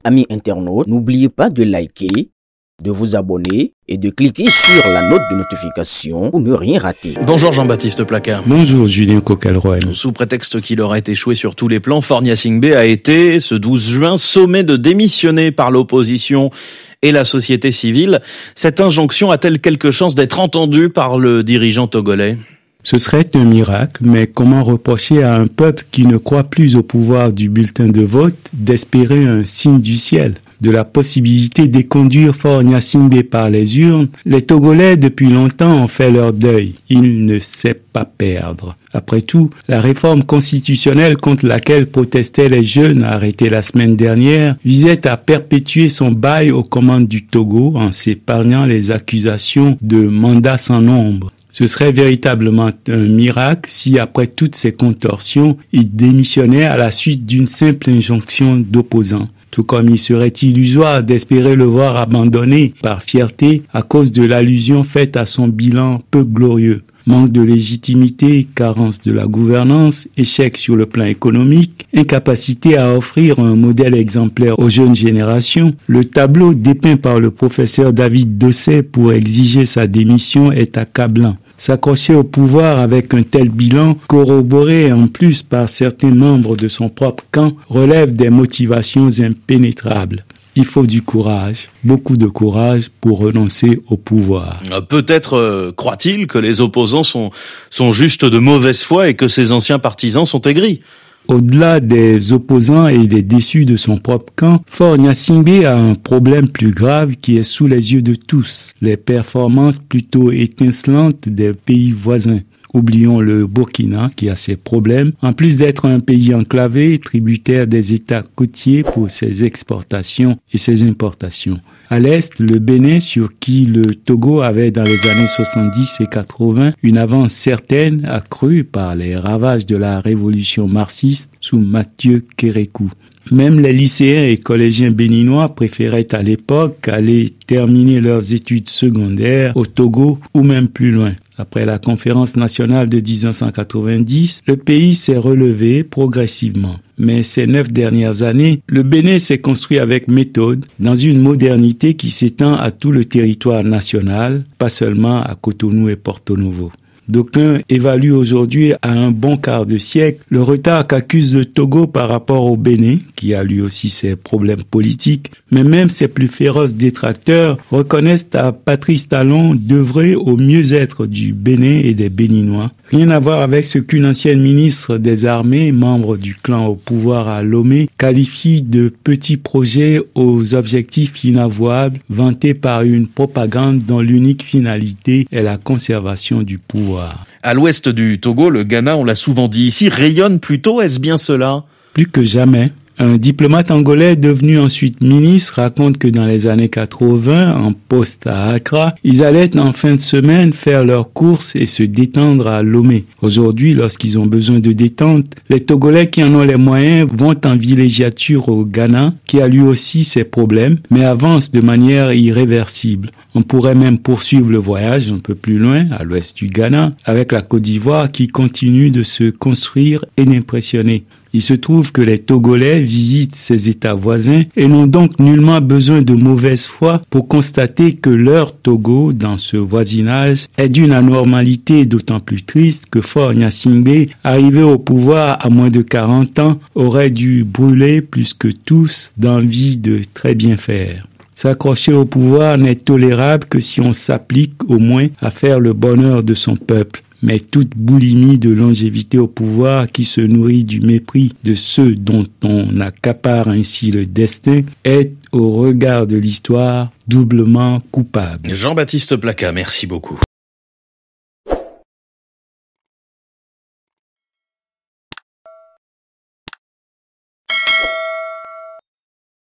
Amis internautes, n'oubliez pas de liker, de vous abonner et de cliquer sur la note de notification pour ne rien rater. Bonjour Jean-Baptiste Placard. Bonjour Julien Coquelroy. Sous prétexte qu'il aurait échoué sur tous les plans, Faure Gnassingbé a été, ce 12 juin, sommé de démissionner par l'opposition et la société civile. Cette injonction a-t-elle quelque chance d'être entendue par le dirigeant togolais ? Ce serait un miracle, mais comment reprocher à un peuple qui ne croit plus au pouvoir du bulletin de vote d'espérer un signe du ciel ? De la possibilité d'éconduire Faure Gnassingbé par les urnes, les Togolais depuis longtemps ont fait leur deuil. Ils ne savent pas perdre. Après tout, la réforme constitutionnelle contre laquelle protestaient les jeunes arrêtés la semaine dernière visait à perpétuer son bail aux commandes du Togo en s'épargnant les accusations de mandat sans nombre. Ce serait véritablement un miracle si, après toutes ces contorsions, il démissionnait à la suite d'une simple injonction d'opposants. Tout comme il serait illusoire d'espérer le voir abandonné par fierté à cause de l'allusion faite à son bilan peu glorieux. Manque de légitimité, carence de la gouvernance, échec sur le plan économique, incapacité à offrir un modèle exemplaire aux jeunes générations. Le tableau dépeint par le professeur David Dosset pour exiger sa démission est accablant. S'accrocher au pouvoir avec un tel bilan, corroboré en plus par certains membres de son propre camp, relève des motivations impénétrables. Il faut du courage, beaucoup de courage pour renoncer au pouvoir. Peut-être croit-il que les opposants sont juste de mauvaise foi et que ses anciens partisans sont aigris. Au-delà des opposants et des déçus de son propre camp, Faure Gnassingbé a un problème plus grave qui est sous les yeux de tous, les performances plutôt étincelantes des pays voisins. Oublions le Burkina qui a ses problèmes, en plus d'être un pays enclavé, tributaire des États côtiers pour ses exportations et ses importations. À l'est, le Bénin, sur qui le Togo avait dans les années 70 et 80 une avance certaine, accrue par les ravages de la révolution marxiste sous Mathieu Kérékou. Même les lycéens et collégiens béninois préféraient à l'époque aller terminer leurs études secondaires au Togo ou même plus loin. Après la conférence nationale de 1990, le pays s'est relevé progressivement. Mais ces 9 dernières années, le Bénin s'est construit avec méthode, dans une modernité qui s'étend à tout le territoire national, pas seulement à Cotonou et Porto Novo. D'aucuns évaluent aujourd'hui à un bon quart de siècle le retard qu'accuse le Togo par rapport au Bénin, qui a lui aussi ses problèmes politiques, mais même ses plus féroces détracteurs reconnaissent à Patrice Talon d'œuvrer au mieux-être du Bénin et des Béninois. Rien à voir avec ce qu'une ancienne ministre des Armées, membre du clan au pouvoir à Lomé, qualifie de petits projets aux objectifs inavouables, vantés par une propagande dont l'unique finalité est la conservation du pouvoir. À l'ouest du Togo, le Ghana, on l'a souvent dit ici, rayonne plutôt, est-ce bien cela ? Plus que jamais. Un diplomate angolais devenu ensuite ministre raconte que dans les années 80, en poste à Accra, ils allaient en fin de semaine faire leurs courses et se détendre à Lomé. Aujourd'hui, lorsqu'ils ont besoin de détente, les Togolais qui en ont les moyens vont en villégiature au Ghana, qui a lui aussi ses problèmes, mais avance de manière irréversible. On pourrait même poursuivre le voyage un peu plus loin, à l'ouest du Ghana, avec la Côte d'Ivoire qui continue de se construire et d'impressionner. Il se trouve que les Togolais visitent ces États voisins et n'ont donc nullement besoin de mauvaise foi pour constater que leur Togo, dans ce voisinage, est d'une anormalité d'autant plus triste que Faure Gnassingbé, arrivé au pouvoir à moins de 40 ans, aurait dû brûler plus que tous d'envie de très bien faire. S'accrocher au pouvoir n'est tolérable que si on s'applique au moins à faire le bonheur de son peuple. Mais toute boulimie de longévité au pouvoir qui se nourrit du mépris de ceux dont on accapare ainsi le destin est, au regard de l'histoire, doublement coupable. Jean-Baptiste Placard, merci beaucoup.